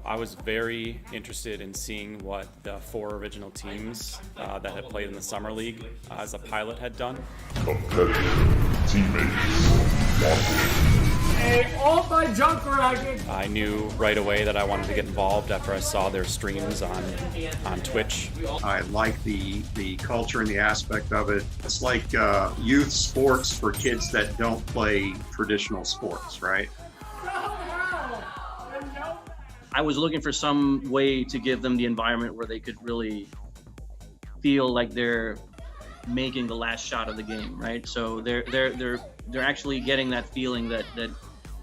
I was very interested in seeing what the 4 original teams that had played in the Summer League as a pilot had done. Competitive teammates. Hey, all my junk racket! I knew right away that I wanted to get involved after I saw their streams on Twitch. I like the culture and the aspect of it. It's like youth sports for kids that don't play traditional sports, right? I was looking for some way to give them the environment where they could really feel like they're making the last shot of the game, right? So they're actually getting that feeling that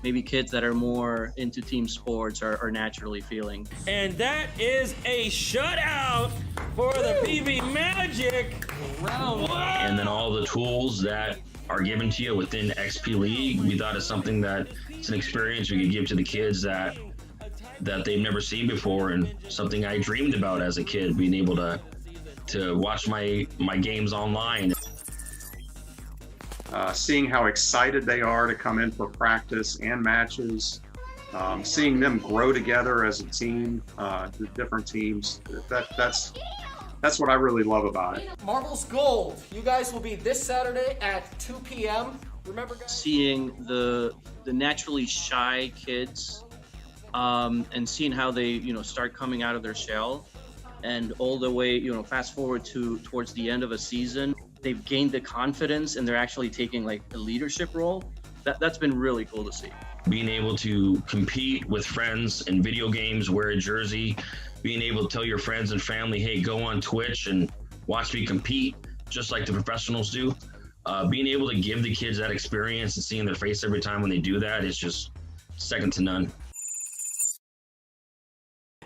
maybe kids that are more into team sports are naturally feeling. And that is a shutout for the PB Magic. Round 1. And then all the tools that are given to you within XP League, we thought it's something that it's an experience we could give to the kids that they've never seen before, and something I dreamed about as a kid, being able to watch my games online. Seeing how excited they are to come in for practice and matches, seeing them grow together as a team, the different teams, that's what I really love about it. Marvel's Gold, you guys will be this Saturday at 2 p.m. Remember, guys? Seeing the naturally shy kids and seeing how they start coming out of their shell, and all the way fast forward towards the end of a season, they've gained the confidence and they're actually taking like a leadership role. That's been really cool to see. Being able to compete with friends in video games, wear a jersey, being able to tell your friends and family, hey, go on Twitch and watch me compete just like the professionals do. Being able to give the kids that experience and seeing their face every time when they do that is just second to none.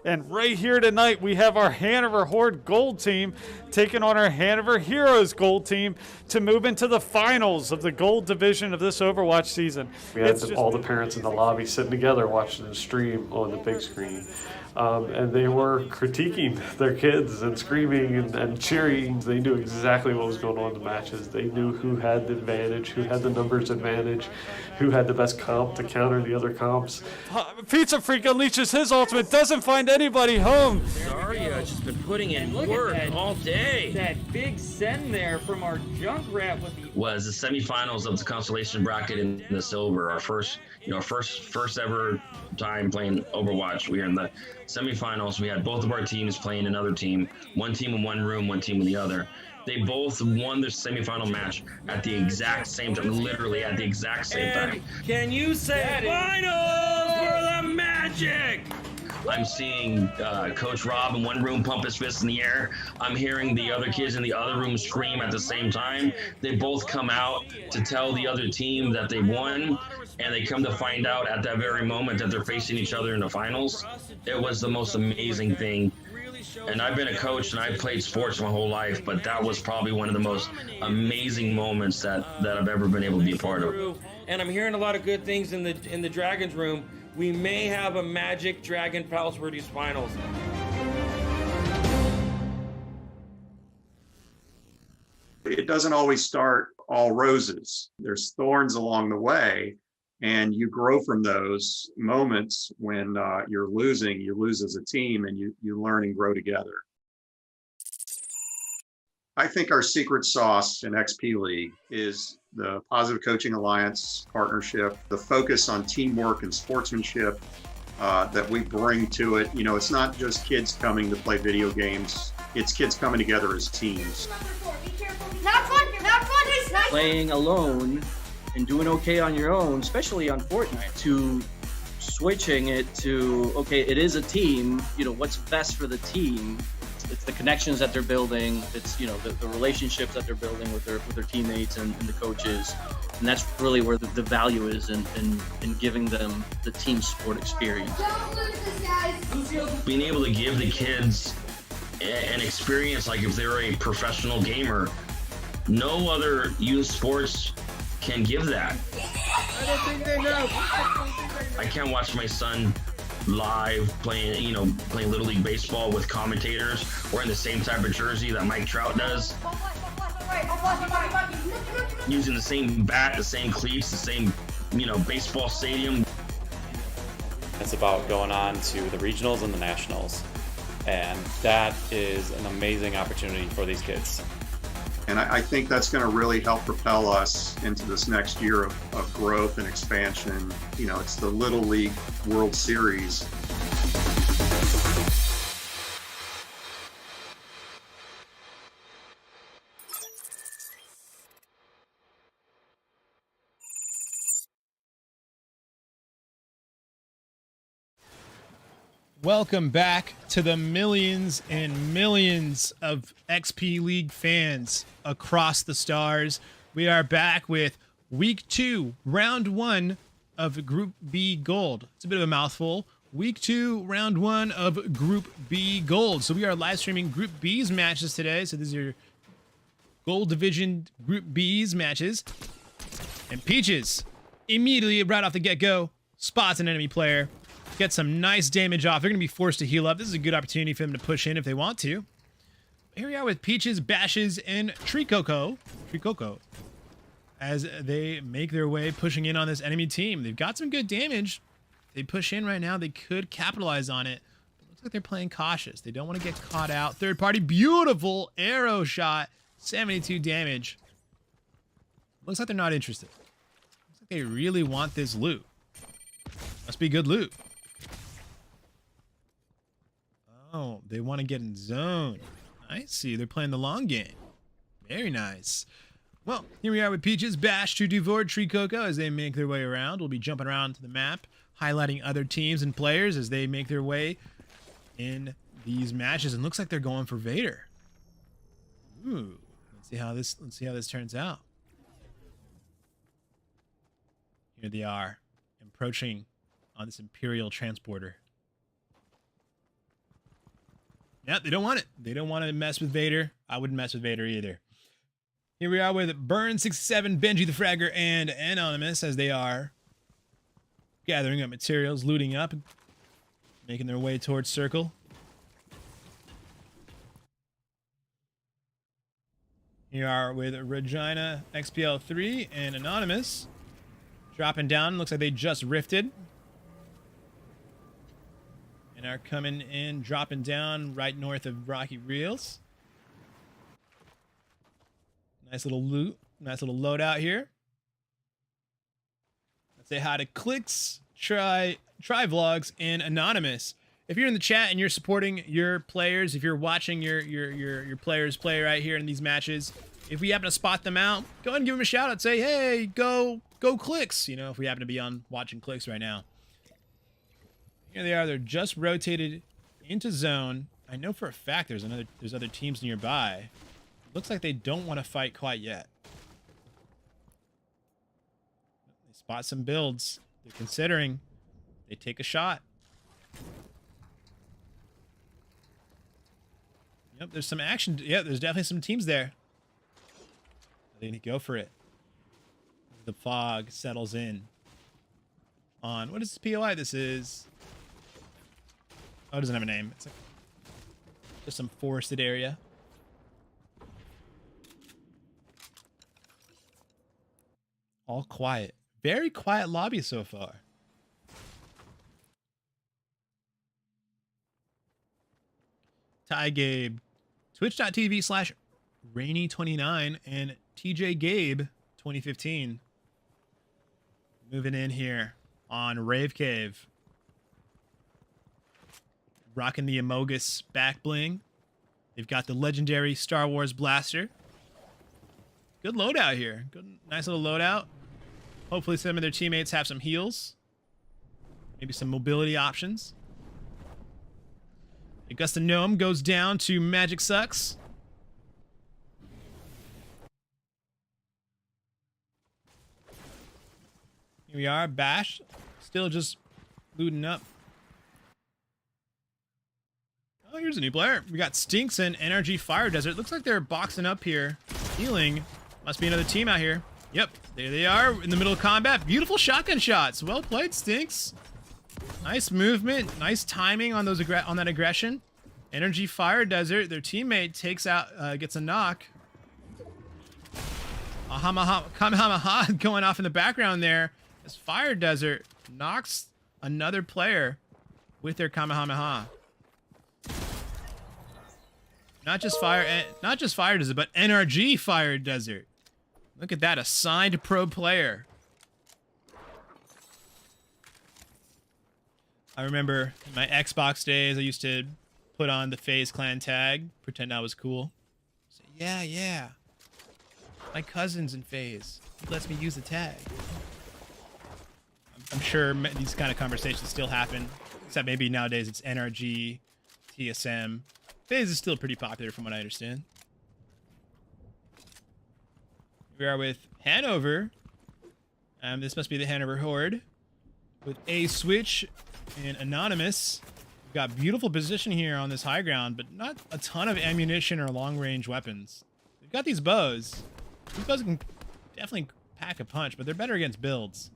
And right here tonight, we have our Hanover Horde Gold team taking on our Hanover Heroes Gold team to move into the finals of the Gold division of this Overwatch season. We had all the parents in the lobby sitting together watching the stream on the big screen. And they were critiquing their kids and screaming and cheering. They knew exactly what was going on in the matches. They knew who had the advantage, who had the numbers advantage, who had the best comp to counter the other comps. Pizza Freak unleashes his ultimate, doesn't find anybody home. Zarya has just been putting in work all day. That big send there from our Junkrat with the... Was the semifinals of the constellation bracket in the silver, our first ever time playing Overwatch. We were in the semifinals. We had both of our teams playing another team, one team in one room, one team in the other. They both won their semifinal match at the exact same time, literally at the exact same time. Can you say finals for the Magic? magic. I'm seeing Coach Rob in one room pump his fist in the air. I'm hearing the other kids in the other room scream at the same time. They both come out to tell the other team that they won, and they come to find out at that very moment that they're facing each other in the finals. It was the most amazing thing. And I've been a coach and I've played sports my whole life, but that was probably one of the most amazing moments that I've ever been able to be a part of. And I'm hearing a lot of good things in the Dragons room. We may have a Magic Dragon Palace Wordies finals. It doesn't always start all roses. There's thorns along the way, and you grow from those moments when you're losing. You lose as a team, and you learn and grow together. I think our secret sauce in XP League is the Positive Coaching Alliance partnership, the focus on teamwork and sportsmanship that we bring to it. You know, it's not just kids coming to play video games. It's kids coming together as teams. Not fun, it's nice. Playing alone and doing okay on your own, especially on Fortnite, to switching it to, okay, it is a team, you know, what's best for the team. It's the connections that they're building. It's, you know, the relationships that they're building with their teammates and the coaches. And that's really where the value is in giving them the team sport experience. Don't lose this, guys. Being able to give the kids an experience like if they're a professional gamer, no other youth sports can give that. I don't think they know. I can't watch my son live playing Little League Baseball with commentators wearing the same type of jersey that Mike Trout does, using the same bat, the same cleats, the same, baseball stadium. It's about going on to the regionals and the nationals, and that is an amazing opportunity for these kids. And I think that's going to really help propel us into this next year of growth and expansion. You know, it's the Little League World Series. Welcome back to the millions and millions of XP League fans across the stars. We are back with Week 2, Round 1 of Group B Gold. It's a bit of a mouthful. Week 2, Round 1 of Group B Gold. So we are live streaming Group B's matches today. So these are Gold Division Group B's matches. And Peaches, immediately right off the get-go, spots an enemy player. Get some nice damage off. They're going to be forced to heal up. This is a good opportunity for them to push in if they want to. Here we are with Peaches, Bashes, and Tricoco as they make their way pushing in on this enemy team. They've got some good damage. They push in right now. They could capitalize on it. But it looks like they're playing cautious. They don't want to get caught out. Third party, beautiful arrow shot. 72 damage. Looks like they're not interested. Looks like they really want this loot. Must be good loot. Oh, they want to get in zone. I see. They're playing the long game. Very nice. Well, here we are with Peaches, Bash, Devord, Tricoco as they make their way around. We'll be jumping around to the map, highlighting other teams and players as they make their way in these matches. And looks like they're going for Vader. Ooh, let's see how this turns out. Here they are, approaching on this Imperial transporter. Yep, they don't want it. They don't want to mess with Vader. I wouldn't mess with Vader either. Here we are with Burn67, Benji the Fragger, and Anonymous as they are gathering up materials, looting up, making their way towards Circle. Here are with Regina, XPL3, and Anonymous. Dropping down, looks like they just rifted. And are coming in, dropping down right north of Rocky Reels. Nice little loot, nice little loadout here. Let's say hi to Clicks, Try Vlogs, and Anonymous. If you're in the chat and you're supporting your players, if you're watching your players play right here in these matches, if we happen to spot them out, go ahead and give them a shout out. Say, hey, go Clicks. You know, if we happen to be on watching Clicks right now. Here they are. They're just rotated into zone. I know for a fact there's other teams nearby. Looks like they don't want to fight quite yet. They spot some builds. They're considering. They take a shot. Yep, there's some action. Yeah, there's definitely some teams there. They need to go for it. The fog settles in. On what is this POI? This is. Oh, it doesn't have a name. It's like just some forested area. All quiet. Very quiet lobby so far. Ty Gabe. Twitch.tv/Rainy29 and TJ Gabe 2015. Moving in here on Rave Cave. Rocking the Amogus back bling. They've got the legendary Star Wars blaster. Good loadout here. Good, nice little loadout. Hopefully some of their teammates have some heals. Maybe some mobility options. Augusta Gnome goes down to Magic Sucks. Here we are, Bash. Still just looting up. Oh, here's a new player. We got Stinks and NRG Fire Desert. Looks like they're boxing up here. Healing. Must be another team out here. Yep, there they are in the middle of combat. Beautiful shotgun shots. Well played, Stinks. Nice movement. Nice timing on those on that aggression. NRG Fire Desert. Their teammate takes out, gets a knock. Kamehameha going off in the background there. As Fire Desert knocks another player with their Kamehameha. Not just Fire Desert, but NRG Fire Desert. Look at that, a signed pro player. I remember in my Xbox days, I used to put on the FaZe Clan tag, pretend I was cool. Say, yeah. My cousin's in FaZe. He lets me use the tag. I'm sure these kind of conversations still happen, except maybe nowadays it's NRG, TSM. FaZe is still pretty popular from what I understand. We are with Hanover. This must be the Hanover Horde. With A Switch and Anonymous. We've got beautiful position here on this high ground, but not a ton of ammunition or long-range weapons. They've got these bows. These bows can definitely pack a punch, but they're better against builds.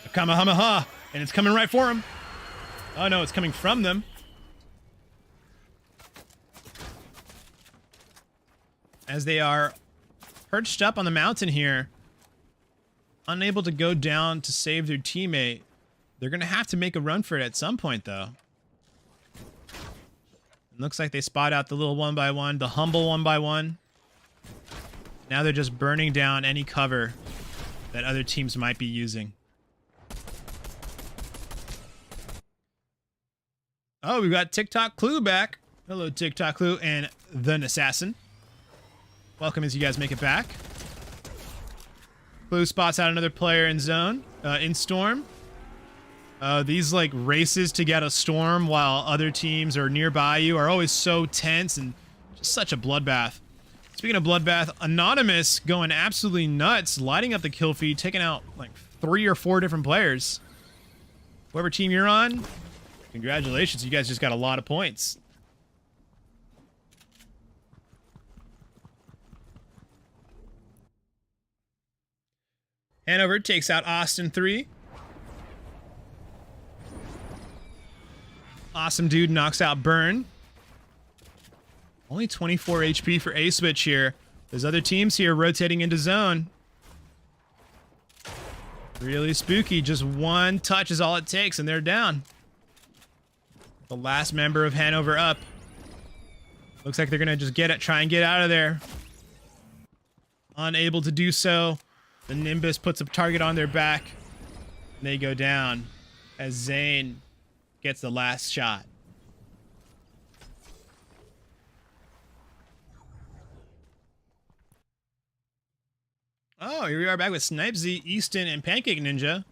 A Kamehameha, and it's coming right for him. Oh no, it's coming from them. As they are perched up on the mountain here, unable to go down to save their teammate. They're going to have to make a run for it at some point, though. It looks like they spot out the little 1x1, the humble 1x1. Now they're just burning down any cover that other teams might be using. Oh, we've got TikTok Clue back. Hello, TikTok Clue and the Assassin. Welcome as you guys make it back. Clue spots out another player in zone, in Storm. These like races to get a Storm while other teams are nearby you are always so tense and just such a bloodbath. Speaking of bloodbath, Anonymous going absolutely nuts, lighting up the kill feed, taking out like 3 or 4 different players. Whoever team you're on, congratulations, you guys just got a lot of points. Hanover takes out Austin 3. Awesome Dude knocks out Burn. Only 24 HP for A-Switch here. There's other teams here rotating into zone. Really spooky. Just one touch is all it takes, and they're down. The last member of Hanover up. Looks like they're going to just try and get out of there. Unable to do so. The Nimbus puts a target on their back. And they go down as Zane gets the last shot. Oh, here we are back with Snipesy, Easton, and Pancake Ninja.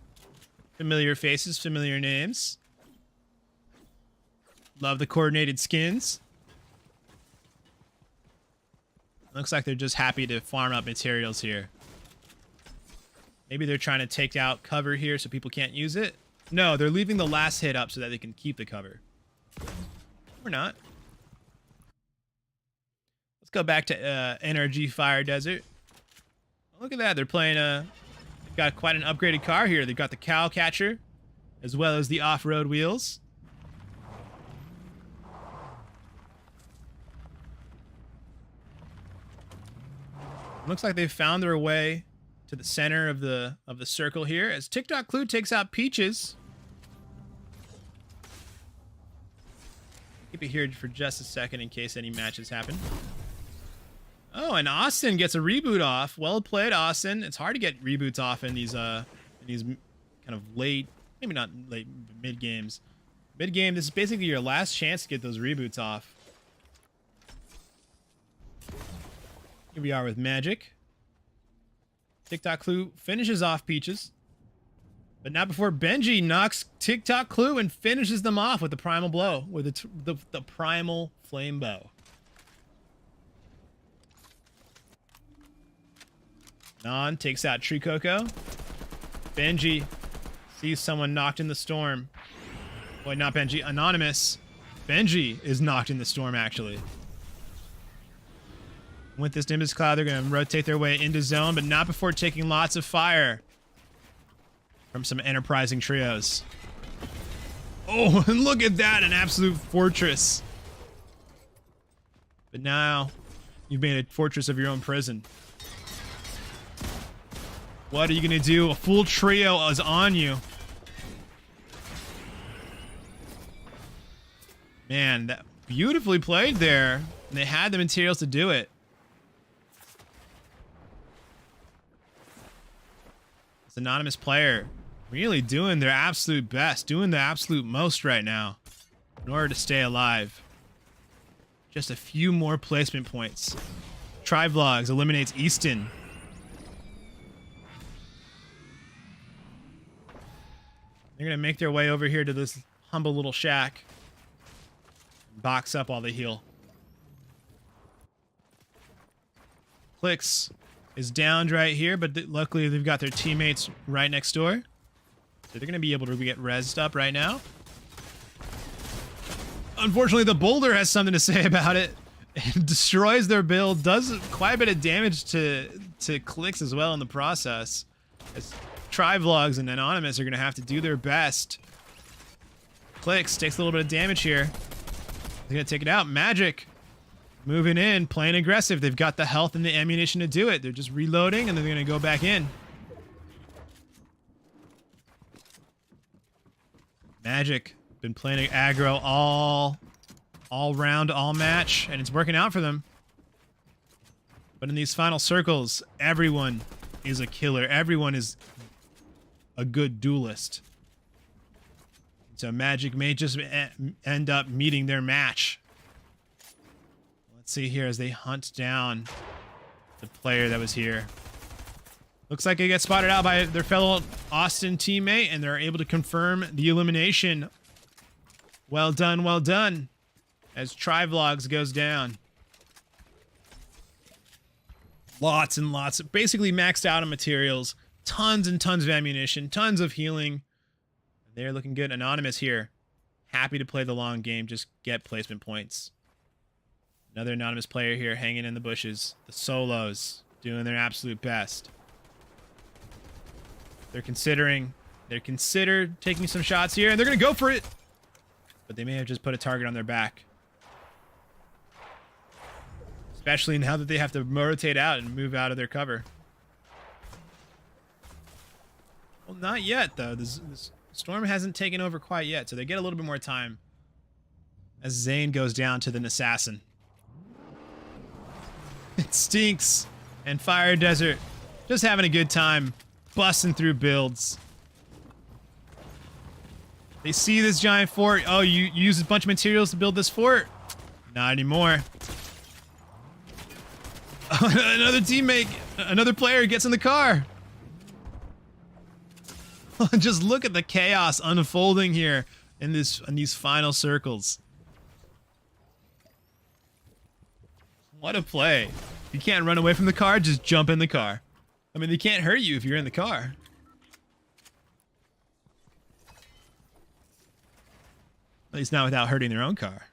Familiar faces, familiar names. Love the coordinated skins. Looks like they're just happy to farm up materials here. Maybe they're trying to take out cover here so people can't use it. No, they're leaving the last hit up so that they can keep the cover. Or not. Let's go back to NRG Fire Desert. Look at that. They're playing they've got quite an upgraded car here. They've got the cow catcher as well as the off-road wheels. Looks like they've found their way to the center of the circle here as TikTok Clue takes out Peaches. Keep it here for just a second in case any matches happen. Oh, and Austin gets a reboot off. Well played, Austin. It's hard to get reboots off in these kind of late, maybe not late, mid games. Mid game, this is basically your last chance to get those reboots off. Here we are with Magic. TikTok Clue finishes off Peaches. But not before Benji knocks TikTok Clue and finishes them off with the primal blow, with the primal flame bow. Non takes out Tree Coco. Benji sees someone knocked in the storm. Wait, not Benji, Anonymous. Benji is knocked in the storm, actually. With this Nimbus Cloud, they're going to rotate their way into zone, but not before taking lots of fire from some enterprising trios. Oh, and look at that, an absolute fortress. But now, you've made a fortress of your own prison. What are you going to do? A full trio is on you. Man, that beautifully played there. And they had the materials to do it. Anonymous player really doing their absolute best, doing the absolute most right now in order to stay alive. Just a few more placement points. Trivlogs eliminates Easton. They're gonna make their way over here to this humble little shack. Box up while they heal. Clicks is downed right here, but luckily they've got their teammates right next door. So they're going to be able to get rezzed up right now. Unfortunately, the boulder has something to say about it. It destroys their build, does quite a bit of damage to Clicks as well in the process. As Trivlogs and Anonymous are going to have to do their best. Clicks takes a little bit of damage here. They're going to take it out. Magic moving in, playing aggressive. They've got the health and the ammunition to do it. They're just reloading, and they're going to go back in. Magic been playing aggro all round, all match, and it's working out for them. But in these final circles, everyone is a killer. Everyone is a good duelist. So Magic may just end up meeting their match. Let's see here as they hunt down the player that was here. Looks like they get spotted out by their fellow Austin teammate, and they're able to confirm the elimination. Well done, well done. As Trivlogs goes down. Lots and lots, basically maxed out on materials. Tons and tons of ammunition, tons of healing. They're looking good. Anonymous here. Happy to play the long game, just get placement points. Another Anonymous player here hanging in the bushes. The solos doing their absolute best. They're considered taking some shots here, and they're going to go for it. But they may have just put a target on their back. Especially now that they have to rotate out and move out of their cover. Well, not yet, though. This storm hasn't taken over quite yet, so they get a little bit more time. As Zane goes down to the assassin. It stinks. And Fire Desert just having a good time. Busting through builds. They see this giant fort. Oh, you use a bunch of materials to build this fort? Not anymore. Another teammate, another player gets in the car. Just look at the chaos unfolding here in these final circles. What a play. If you can't run away from the car, just jump in the car. I mean, they can't hurt you if you're in the car. At least not without hurting their own car.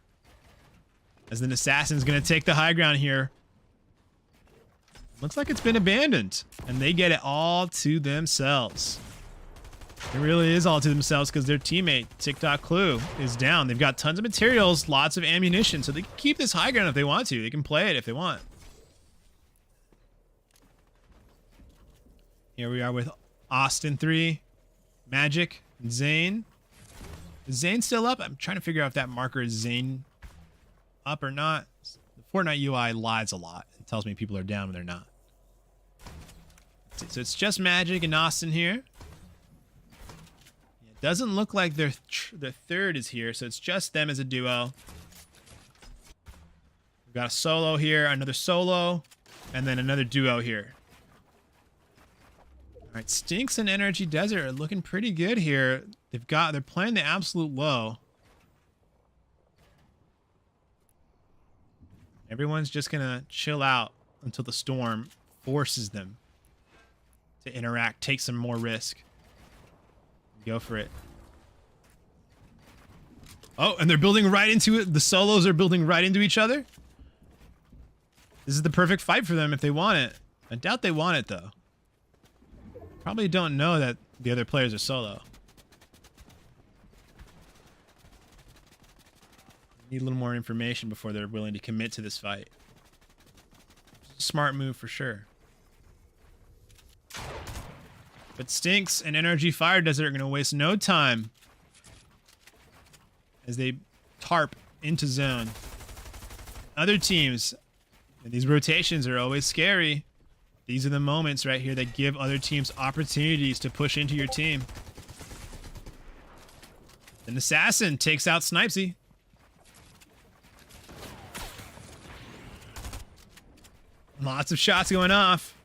As an assassin's gonna take the high ground here. Looks like it's been abandoned. And they get it all to themselves. It really is all to themselves because their teammate, TikTok Clue, is down. They've got tons of materials, lots of ammunition, so they can keep this high ground if they want to. They can play it if they want. Here we are with Austin 3, Magic, and Zane. Is Zane still up? I'm trying to figure out if that marker is Zane up or not. The Fortnite UI lies a lot. It tells me people are down when they're not. So it's just Magic and Austin here. It doesn't look like their third is here, so it's just them as a duo. We've got a solo here, another solo, and then another duo here. All right, Stinks and Energy Desert are looking pretty good here. They're playing the absolute low. Everyone's just gonna chill out until the storm forces them to interact, take some more risk. Go for it. Oh, and they're building right into it. The solos are building right into each other. This is the perfect fight for them if they want it. I doubt they want it, though. Probably don't know that the other players are solo. Need a little more information before they're willing to commit to this fight. Smart move for sure. But Stinks and Energy Fire Desert are going to waste no time as they tarp into zone. Other teams, and these rotations are always scary. These are the moments right here that give other teams opportunities to push into your team. An assassin takes out Snipesy. Lots of shots going off.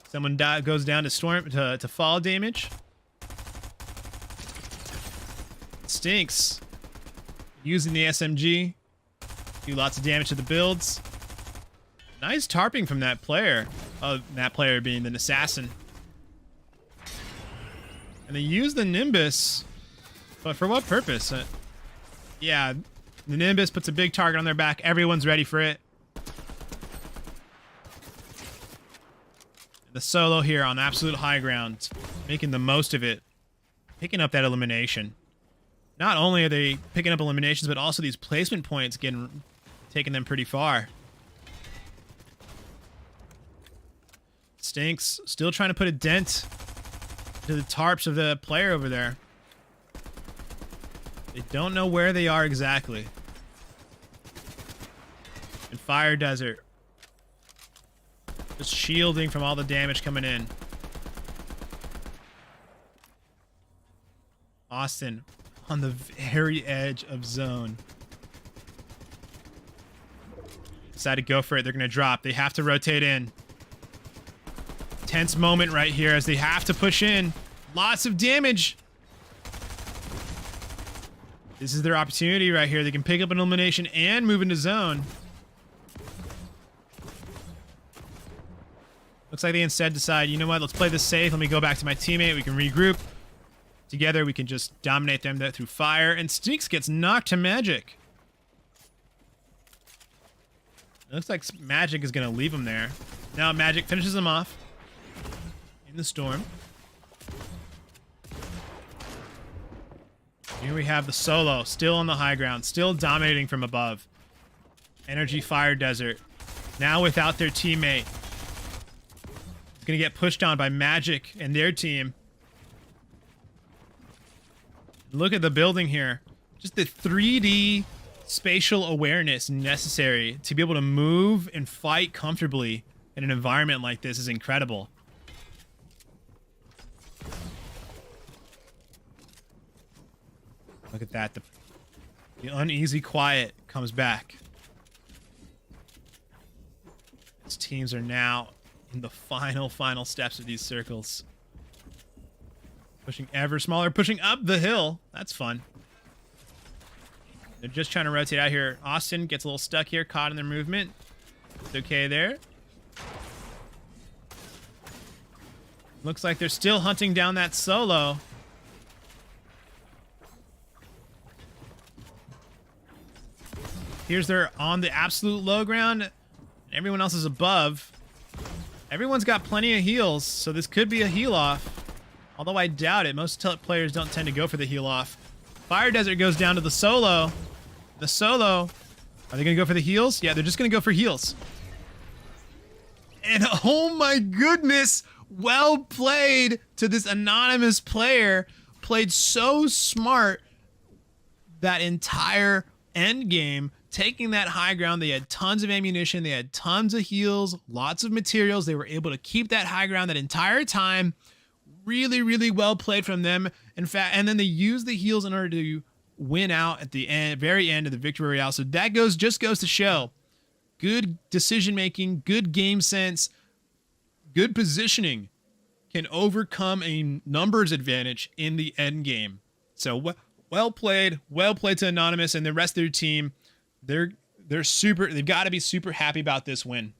Someone goes down to storm to fall damage. Stinks using the SMG. Do lots of damage to the builds. Nice tarping from that player. Oh, that player being an assassin. And they use the Nimbus. But for what purpose? Yeah, the Nimbus puts a big target on their back. Everyone's ready for it. The solo here on absolute high ground, making the most of it, picking up that elimination. Not only are they picking up eliminations, but also these placement points taking them pretty far. Stinks still trying to put a dent to the tarps of the player over there. They don't know where they are exactly. And Fire Desert just shielding from all the damage coming in. Austin on the very edge of zone. Decide to go for it. They're going to drop. They have to rotate in. Tense moment right here as they have to push in. Lots of damage. This is their opportunity right here. They can pick up an elimination and move into zone. Looks like they instead decide, you know what, let's play this safe. Let me go back to my teammate. We can regroup. Together, we can just dominate them through fire. And Stinks gets knocked to Magic. It looks like Magic is going to leave him there. Now Magic finishes him off in the storm. Here we have the solo, still on the high ground, still dominating from above. Energy Fire Desert, now without their teammate. Gonna get pushed on by Magic and their team. Look at the building here. Just the 3D spatial awareness necessary to be able to move and fight comfortably in an environment like this is incredible. Look at that. The uneasy quiet comes back. These teams are now in the final steps of these circles. Pushing ever smaller, pushing up the hill. That's fun. They're just trying to rotate out here. Austin gets a little stuck here, caught in their movement. It's okay there. Looks like they're still hunting down that solo. Here's their on the absolute low ground. Everyone else is above. Everyone's got plenty of heals, so this could be a heal off. Although I doubt it. Most players don't tend to go for the heal off. Fire Desert goes down to the solo. The solo. Are they going to go for the heals? Yeah, they're just going to go for heals. And oh my goodness. Well played to this anonymous player. Played so smart that entire end game. Taking that high ground, they had tons of ammunition, they had tons of heals, lots of materials. They were able to keep that high ground that entire time. Really, really well played from them. In fact, and then they used the heals in order to win out at the end, very end of the victory royale. So that just goes to show good decision making, good game sense, good positioning can overcome a numbers advantage in the end game. So well played to Anonymous and the rest of their team. They've got to be super happy about this win.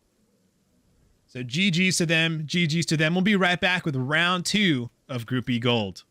So GG's to them, GG's to them. We'll be right back with round 2 of Group E Gold.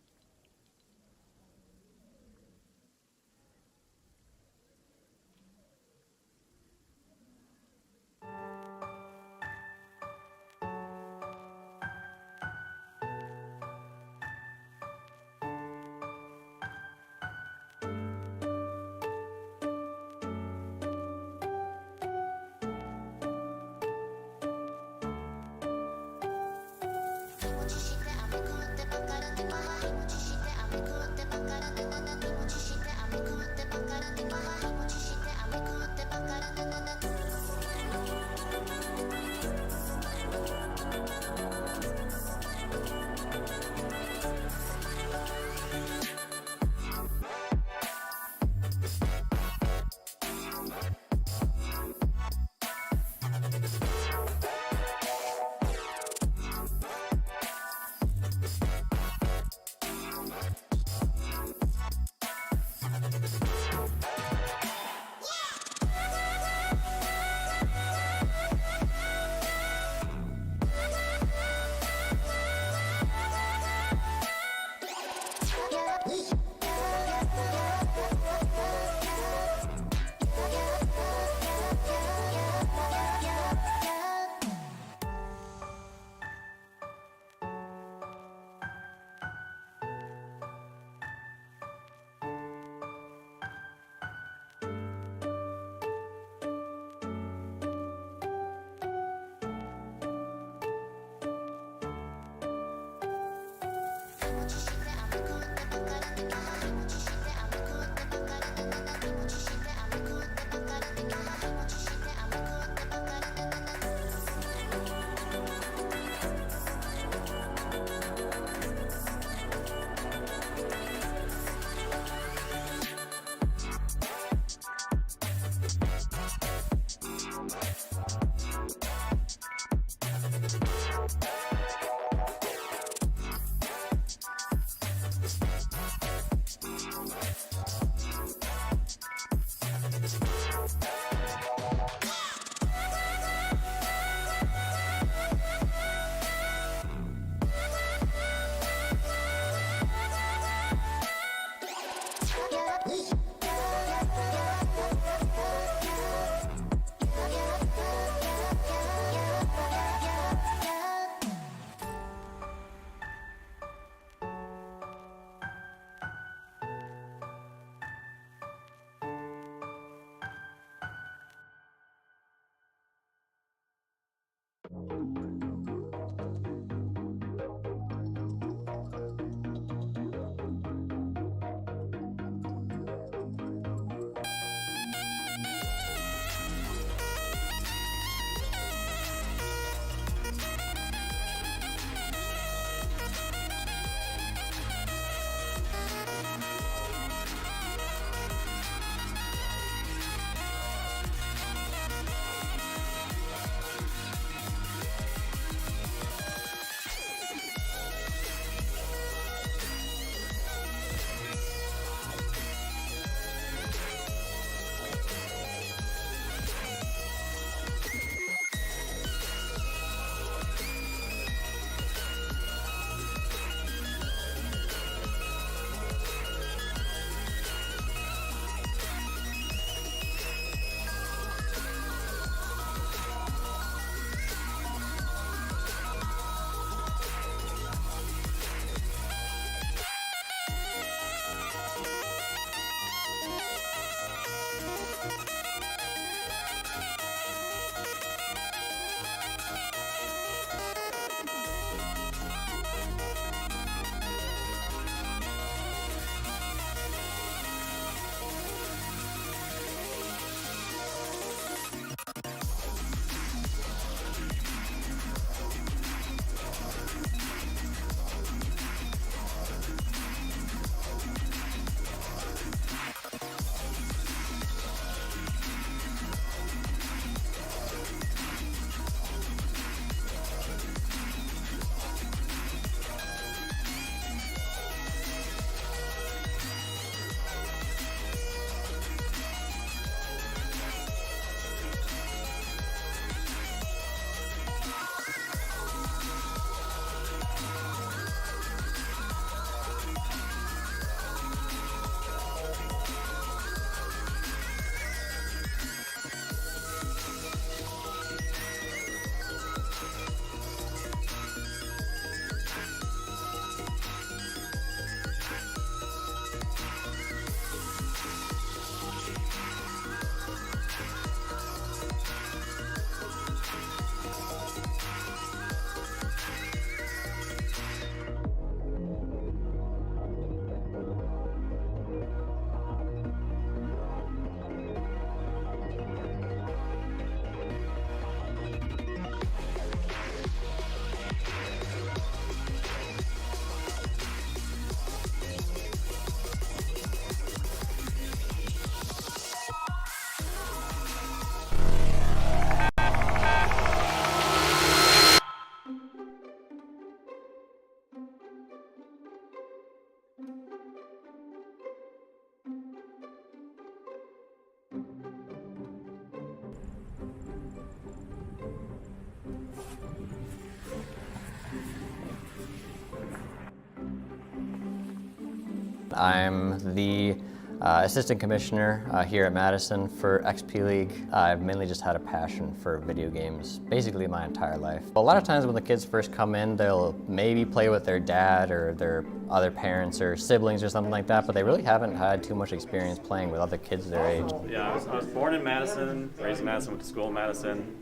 I'm the assistant commissioner here at Madison for XP League. I've mainly just had a passion for video games basically my entire life. A lot of times when the kids first come in, they'll maybe play with their dad or their other parents or siblings or something like that, but they really haven't had too much experience playing with other kids their age. Yeah, I was born in Madison, raised in Madison, went to school in Madison.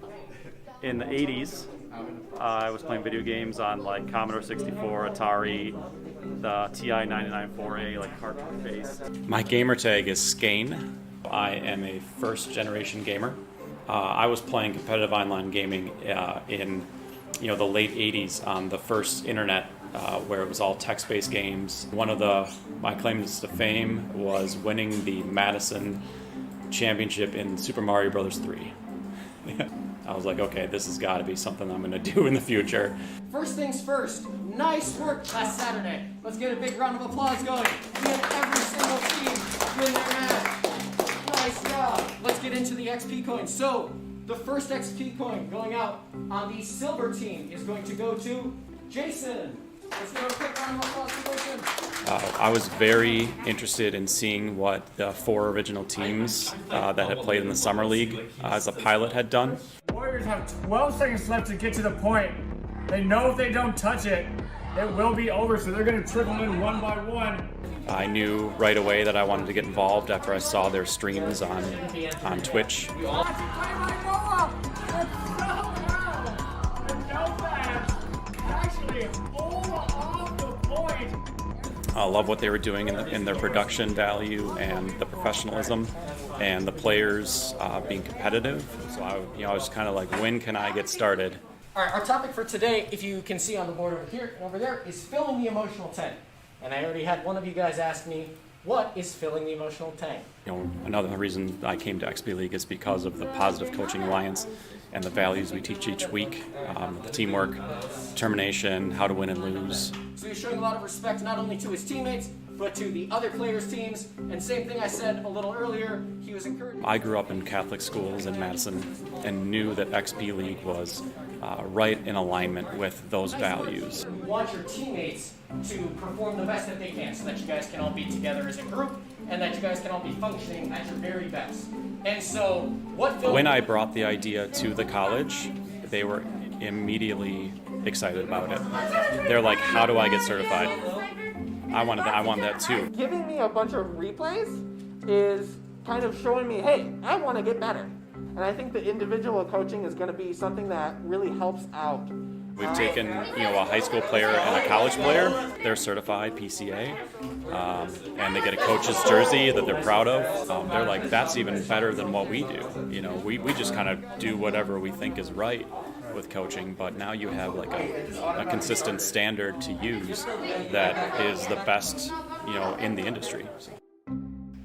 In the 80s, I was playing video games on like Commodore 64, Atari, the TI 99-4A, like cartridge based. My gamer tag is Skane. I am a first generation gamer. I was playing competitive online gaming in the late 80s on the first internet where it was all text-based games. One of my claims to fame was winning the Madison Championship in Super Mario Bros. 3. I was like, okay, this has got to be something I'm going to do in the future. First things first, nice work last Saturday. Let's get a big round of applause going. We had every single team win their match. Nice job. Let's get into the XP coins. So, the first XP coin going out on the silver team is going to go to Jason. Let's give a quick round of applause for Jason. I was very interested in seeing what the 4 original teams that had played in the Summer League as a pilot had done. Warriors have 12 seconds left to get to the point. They know if they don't touch it, it will be over, so they're going to trickle in one by one. I knew right away that I wanted to get involved after I saw their streams on Twitch. I love what they were doing in their production value and the professionalism and the players being competitive. So I was kind of like, when can I get started? All right, our topic for today, if you can see on the board over here and over there, is filling the emotional tank. And I already had one of you guys ask me, what is filling the emotional tank? Another reason I came to XP League is because of the Positive Coaching Alliance and the values we teach each week, the teamwork, determination, how to win and lose. So he's showing a lot of respect not only to his teammates, but to the other players' teams. And same thing I said a little earlier, he was encouraging. I grew up in Catholic schools in Madison and knew that XP League was right in alignment with those values. You want your teammates to perform the best that they can so that you guys can all be together as a group and that you guys can all be functioning at your very best. And so when I brought the idea to the college, they were immediately excited about it. They're like, how do I get certified? I want that too. Giving me a bunch of replays is kind of showing me, hey, I want to get better. And I think the individual coaching is going to be something that really helps out. We've taken, a high school player and a college player. They're certified PCA, and they get a coach's jersey that they're proud of. They're like, that's even better than what we do. We just kind of do whatever we think is right with coaching, but now you have like a consistent standard to use that is the best, in the industry. So.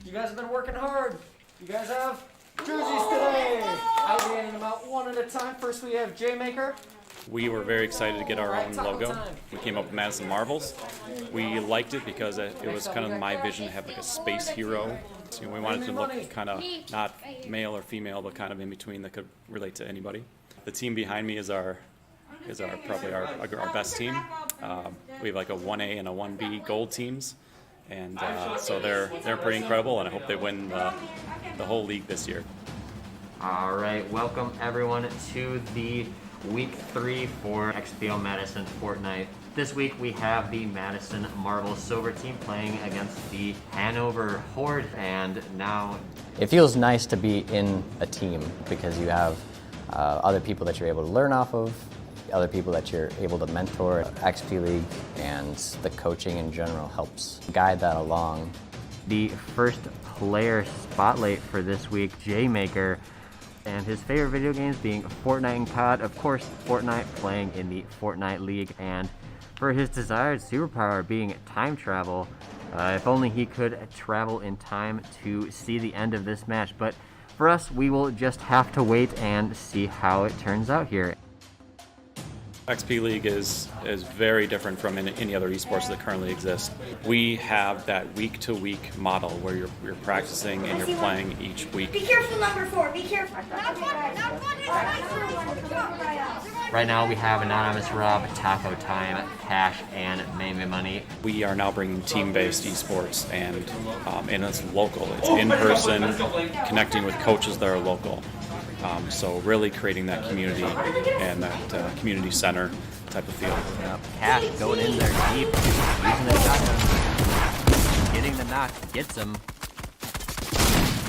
You guys have been working hard. You guys have jerseys today. I'll be handing them out one at a time. First we have J-Maker. We were very excited to get our own logo. We came up with Madison Marvels. We liked it because it was kind of my vision to have like a space hero. So we wanted to look kind of not male or female, but kind of in between that could relate to anybody. The team behind me is probably our best team. We have like a 1A and a 1B gold teams, and so they're pretty incredible, and I hope they win the whole league this year. All right, welcome everyone to the Week 3 for XPO Madison Fortnite. This week we have the Madison Marvel Silver team playing against the Hanover Horde, and now it feels nice to be in a team because you have other people that you're able to learn off of, other people that you're able to mentor. XP League and the coaching in general helps guide that along. The first player spotlight for this week, J-Maker, and his favorite video games being Fortnite and COD. Of course, Fortnite, playing in the Fortnite League, and for his desired superpower being time travel. If only he could travel in time to see the end of this match. But for us, we will just have to wait and see how it turns out here. XP League is very different from any other esports that currently exist. We have that week-to-week model where you're practicing and you're playing each week. Be careful, number 4. Be careful. Not one. It's nice for one. Come on. Right now we have Anonymous Rob, Taco Time, Cash, and Meme Money. We are now bringing team-based esports, and it's local. It's in person, connecting with coaches that are local. So really creating that community and that community center type of feel. Cash going in there deep, using the shotgun, getting the knock, gets him.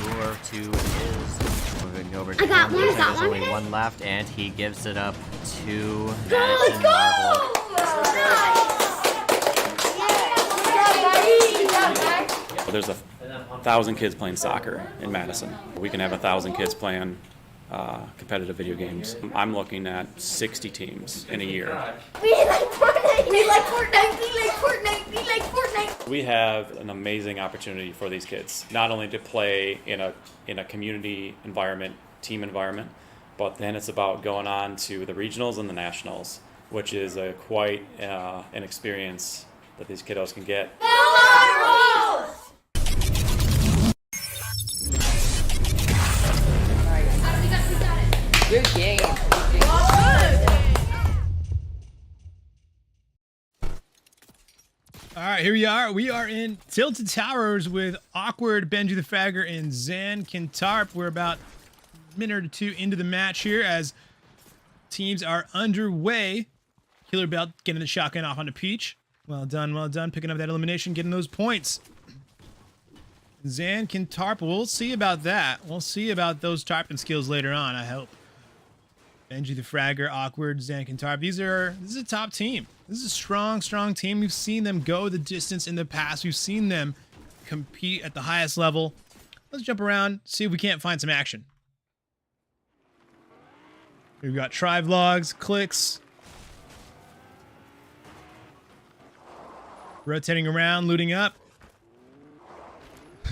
Lure to his, moving over to him. There's only one left, and he gives it up to Madison Marvel. There's 1,000 kids playing soccer in Madison. We can have 1,000 kids playing competitive video games. I'm looking at 60 teams in a year. We like Fortnite! We like Fortnite! We like Fortnite! We like Fortnite! We have an amazing opportunity for these kids, not only to play in a community environment, team environment, but then it's about going on to the regionals and the nationals, which is quite an experience that these kiddos can get. Good game. All right, here we are. We are in Tilted Towers with Awkward, Benji the Fragger, and Zan Kintarp. We're about a minute or two into the match here as teams are underway. Killer Belt getting the shotgun off onto Peach. Well done, picking up that elimination, getting those points. Zan Kintarp, we'll see about that. We'll see about those tarping skills later on, I hope. Benji the Fragger, Awkward, Zan Kintarp. This is a top team. This is a strong team. We've seen them go the distance in the past. We've seen them compete at the highest level. Let's jump around, see if we can't find some action. We've got try vlogs, clicks. Rotating around, looting up.